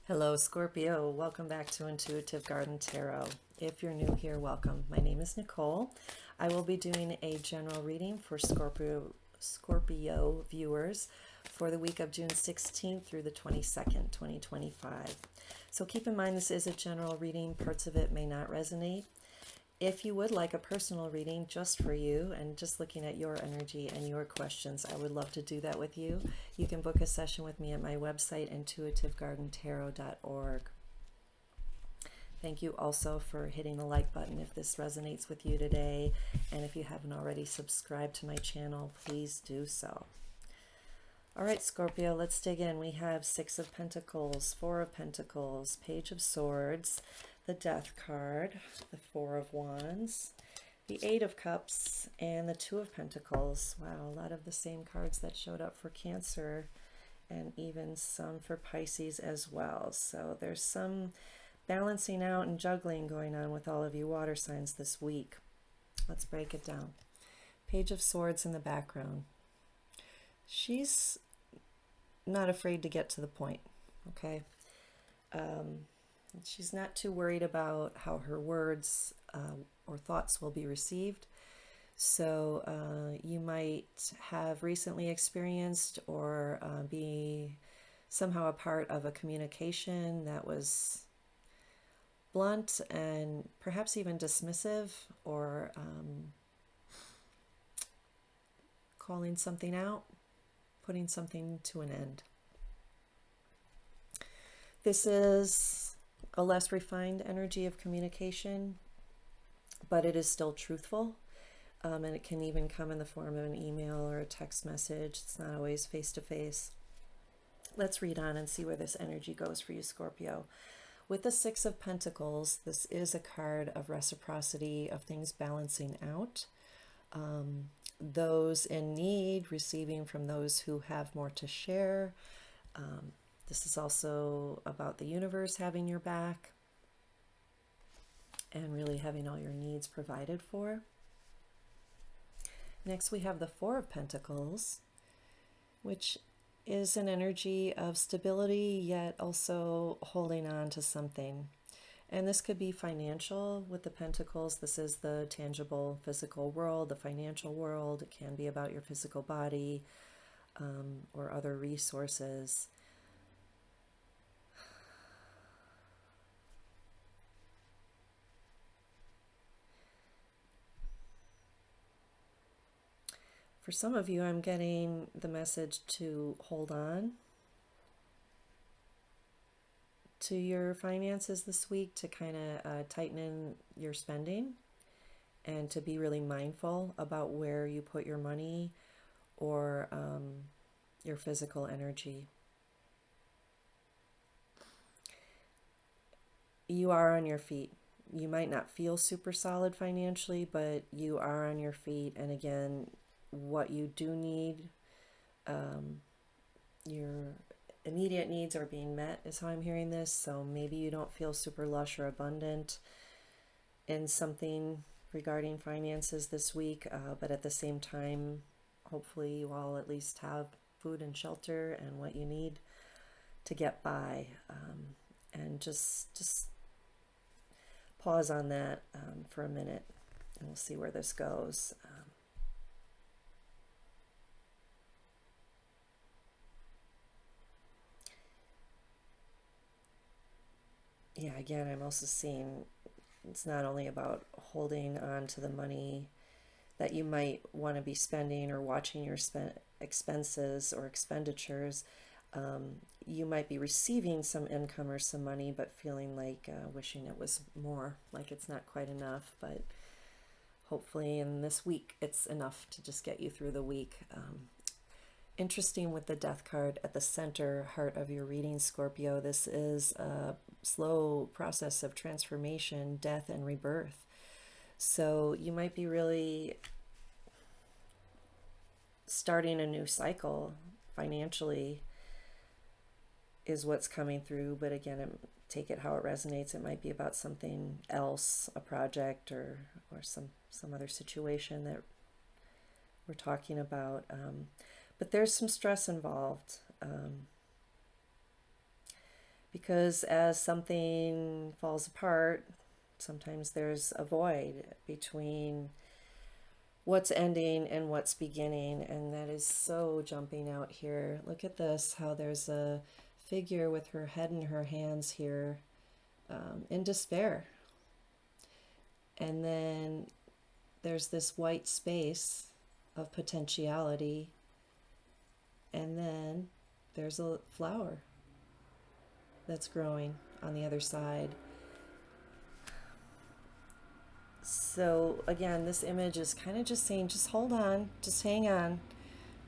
Hello, Scorpio. Welcome back to Intuitive Garden Tarot. If you're new here, welcome. My name is Nicole. I will be doing a general reading for Scorpio viewers for the week of June 16th through the 22nd, 2025. So keep in mind this is a general reading. Parts of it may not resonate. If you would like a personal reading just for you and just looking at your energy and your questions, I would love to do that with you. You can book a session with me at my website, intuitivegardentarot.org. Thank you also for hitting the like button if this resonates with you today. And if you haven't already subscribed to my channel, please do so. All right, Scorpio, let's dig in. We have Six of Pentacles, Four of Pentacles, Page of Swords, the Death card, the Four of Wands, the Eight of Cups, and the Two of Pentacles. Wow, a lot of the same cards that showed up for Cancer and even some for Pisces as well. So there's some balancing out and juggling going on with all of you water signs this week. Let's break it down. Page of Swords in the background. She's not afraid to get to the point, okay? She's not too worried about how her words or thoughts will be received. So you might have recently experienced or be somehow a part of a communication that was blunt and perhaps even dismissive, or calling something out, putting something to an end. This is a less refined energy of communication, but it is still truthful. And it can even come in the form of an email or a text message. It's not always face-to-face. Let's read on and see where this energy goes for you, Scorpio. With the Six of Pentacles, this is a card of reciprocity, of things balancing out. Those in need receiving from those who have more to share. This is also about the universe having your back and really having all your needs provided for. Next, we have the Four of Pentacles, which is an energy of stability, yet also holding on to something. And this could be financial with the Pentacles. This is the tangible physical world, the financial world. It can be about your physical body or other resources. For some of you, I'm getting the message to hold on to your finances this week, to kind of tighten in your spending and to be really mindful about where you put your money or your physical energy. You are on your feet. You might not feel super solid financially, but you are on your feet. And again, what you do need, your immediate needs are being met, is how I'm hearing this. So maybe you don't feel super lush or abundant in something regarding finances this week, but at the same time, hopefully you all at least have food and shelter and what you need to get by. And just pause on that for a minute, and we'll see where this goes. Yeah, again, I'm also seeing it's not only about holding on to the money that you might want to be spending or watching your expenses or expenditures. You might be receiving some income or some money, but feeling like wishing it was more, like it's not quite enough. But hopefully in this week, it's enough to just get you through the week. Interesting with the Death card at the center heart of your reading, Scorpio. This is a slow process of transformation, death, and rebirth. So you might be really starting a new cycle financially is what's coming through. But again, take it how it resonates. It might be about something else, a project or some other situation that we're talking about. But there's some stress involved Because as something falls apart, sometimes there's a void between what's ending and what's beginning, and that is so jumping out here. Look at this, how there's a figure with her head in her hands here, in despair. And then there's this white space of potentiality, and then there's a flower that's growing on the other side. So again, this image is kind of just saying, just hold on, just hang on.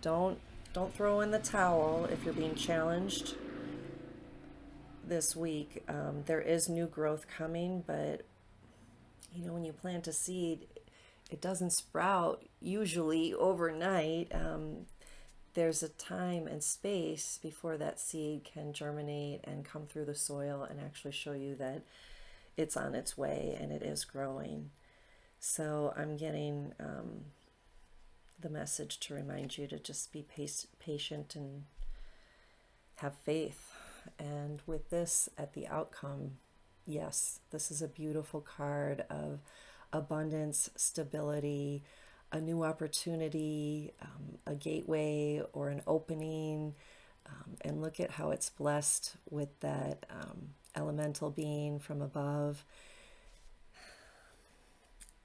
Don't throw in the towel if you're being challenged this week. There is new growth coming, but you know, when you plant a seed, it doesn't sprout usually overnight. There's a time and space before that seed can germinate and come through the soil and actually show you that it's on its way and it is growing. So I'm getting the message to remind you to just be patient and have faith. And with this at the outcome, yes, this is a beautiful card of abundance, stability, a new opportunity, a gateway or an opening. And look at how it's blessed with that elemental being from above.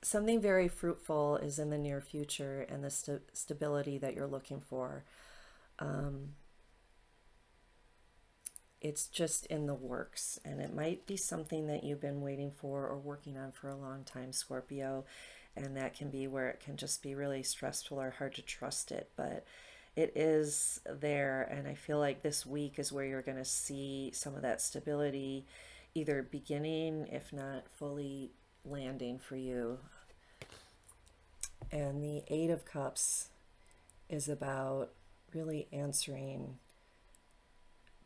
Something very fruitful is in the near future, and the stability that you're looking for. It's just in the works, and it might be something that you've been waiting for or working on for a long time, Scorpio, and that can be where it can just be really stressful or hard to trust it, but it is there, and I feel like this week is where you're going to see some of that stability either beginning, if not fully landing for you. And the Eight of Cups is about really answering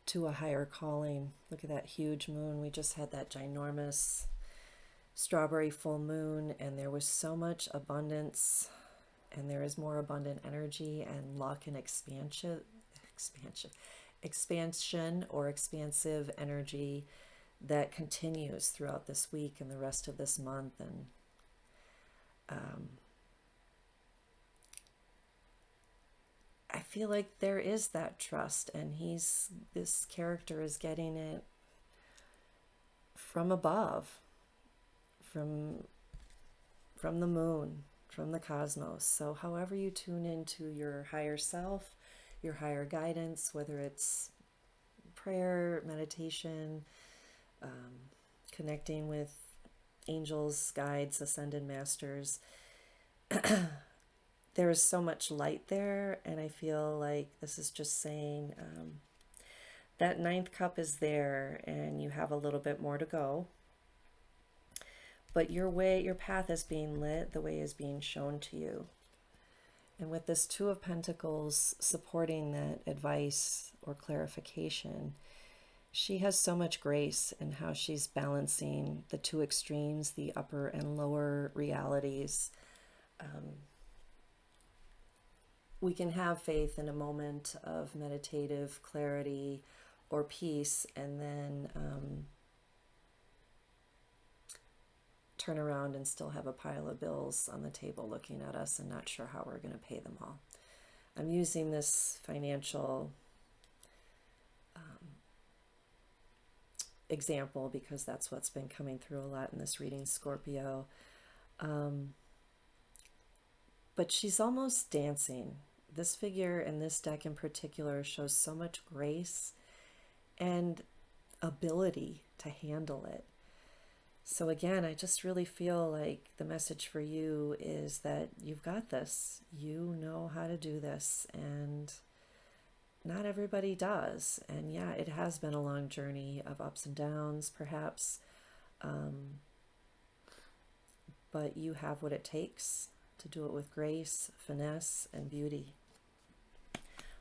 to a higher calling. Look at that huge moon. We just had that ginormous strawberry full moon, and there was so much abundance, and there is more abundant energy and luck and expansion or expansive energy that continues throughout this week and the rest of this month. And I feel like there is that trust, and this character is getting it from above, from the moon, from the cosmos. So however you tune into your higher self, your higher guidance, whether it's prayer, meditation, connecting with angels, guides, ascended masters, there is so much light there, and I feel like this is just saying that ninth cup is there, and you have a little bit more to go. But your path is being lit, the way is being shown to you. And with this Two of Pentacles supporting that advice or clarification, she has so much grace in how she's balancing the two extremes, the upper and lower realities. We can have faith in a moment of meditative clarity or peace, and then turn around and still have a pile of bills on the table looking at us and not sure how we're going to pay them all. I'm using this financial example because that's what's been coming through a lot in this reading, Scorpio. But she's almost dancing. This figure in this deck in particular shows so much grace and ability to handle it. So again, I just really feel like the message for you is that you've got this. You know how to do this, and not everybody does. And yeah, it has been a long journey of ups and downs, perhaps. But you have what it takes to do it with grace, finesse, and beauty.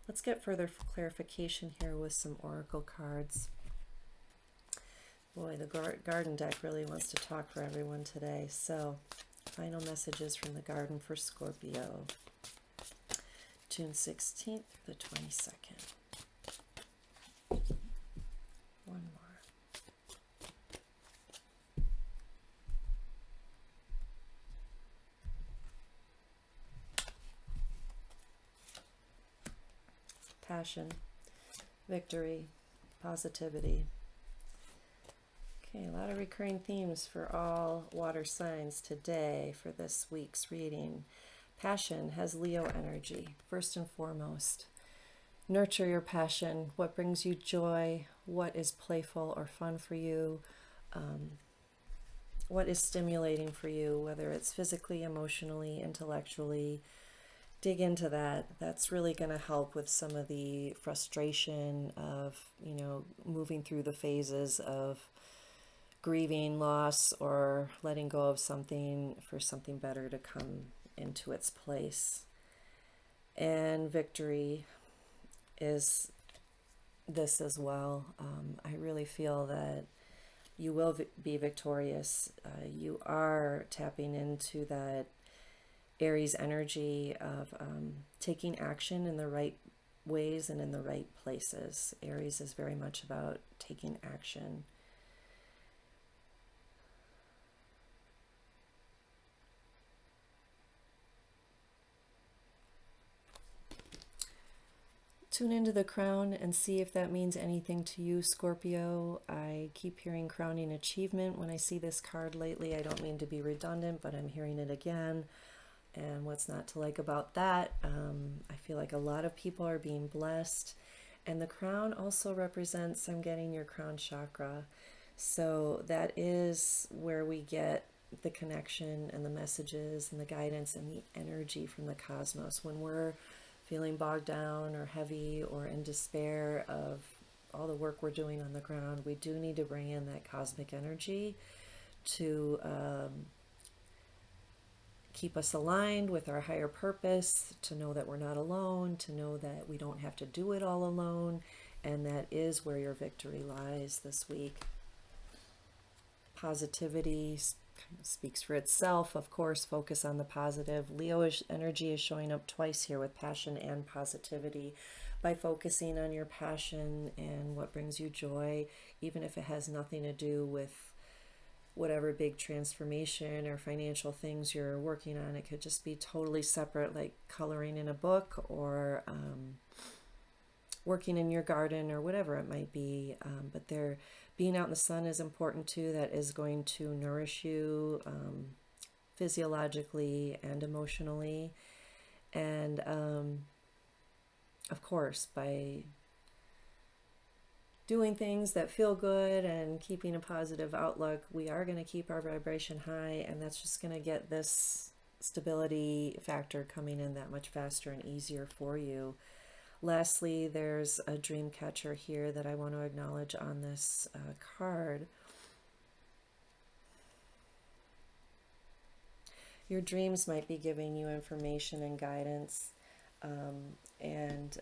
Let's get further clarification here with some oracle cards. Boy, the garden deck really wants to talk for everyone today. So, final messages from the garden for Scorpio. June 16th to 22nd. One more. passion, victory, positivity. Okay, a lot of recurring themes for all water signs today for this week's reading. Passion has Leo energy, first and foremost. Nurture your passion. What brings you joy? What is playful or fun for you? What is stimulating for you, whether it's physically, emotionally, intellectually. Dig into that. That's really going to help with some of the frustration of, moving through the phases of grieving loss or letting go of something for something better to come into its place. And victory is this as well. I really feel that you will be victorious. You are tapping into that Aries energy of taking action in the right ways and in the right places. Aries is very much about taking action. Tune into the crown and see if that means anything to you, Scorpio. I keep hearing crowning achievement when I see this card lately. I don't mean to be redundant, but I'm hearing it again. And what's not to like about that? I feel like a lot of people are being blessed. And the crown also represents, I'm getting your crown chakra. So that is where we get the connection and the messages and the guidance and the energy from the cosmos. When we're feeling bogged down or heavy or in despair of all the work we're doing on the ground, we do need to bring in that cosmic energy to keep us aligned with our higher purpose, to know that we're not alone, to know that we don't have to do it all alone, and that is where your victory lies this week. Positivity speaks for itself, of course. Focus on the positive. Leo energy is showing up twice here with passion and positivity. By focusing on your passion and what brings you joy, even if it has nothing to do with whatever big transformation or financial things you're working on. It could just be totally separate, like coloring in a book or working in your garden or whatever it might be. But being out in the sun is important too. That is going to nourish you physiologically and emotionally. And of course, by doing things that feel good and keeping a positive outlook, we are going to keep our vibration high, and that's just going to get this stability factor coming in that much faster and easier for you. Lastly, there's a dream catcher here that I want to acknowledge on this card. Your dreams might be giving you information and guidance, and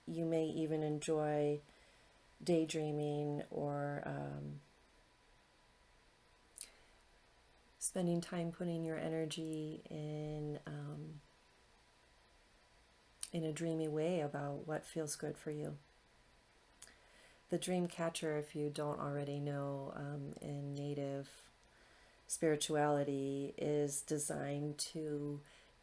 you may even enjoy daydreaming or spending time putting your energy in a dreamy way about what feels good for you. The dream catcher, if you don't already know, in native spirituality, is designed to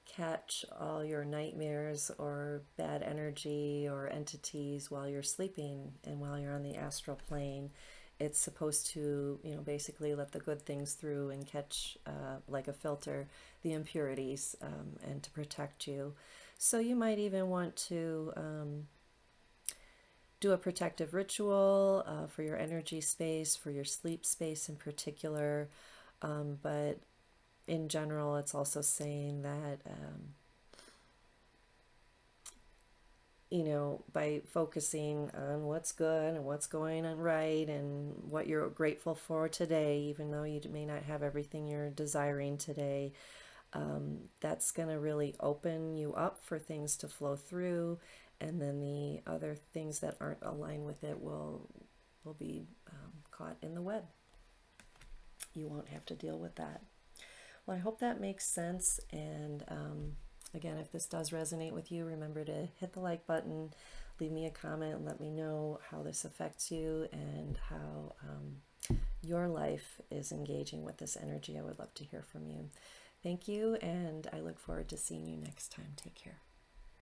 catch all your nightmares or bad energy or entities while you're sleeping and while you're on the astral plane. It's supposed to, basically let the good things through and catch, like a filter, the impurities, and to protect you. So you might even want to do a protective ritual for your energy space, for your sleep space in particular. But in general, it's also saying that, by focusing on what's good and what's going on right and what you're grateful for today, even though you may not have everything you're desiring today, that's going to really open you up for things to flow through, and then the other things that aren't aligned with it will be caught in the web. You won't have to deal with that. Well, I hope that makes sense, and again, if this does resonate with you, remember to hit the like button, leave me a comment, and let me know how this affects you and how your life is engaging with this energy. I would love to hear from you. Thank you, and I look forward to seeing you next time. Take care.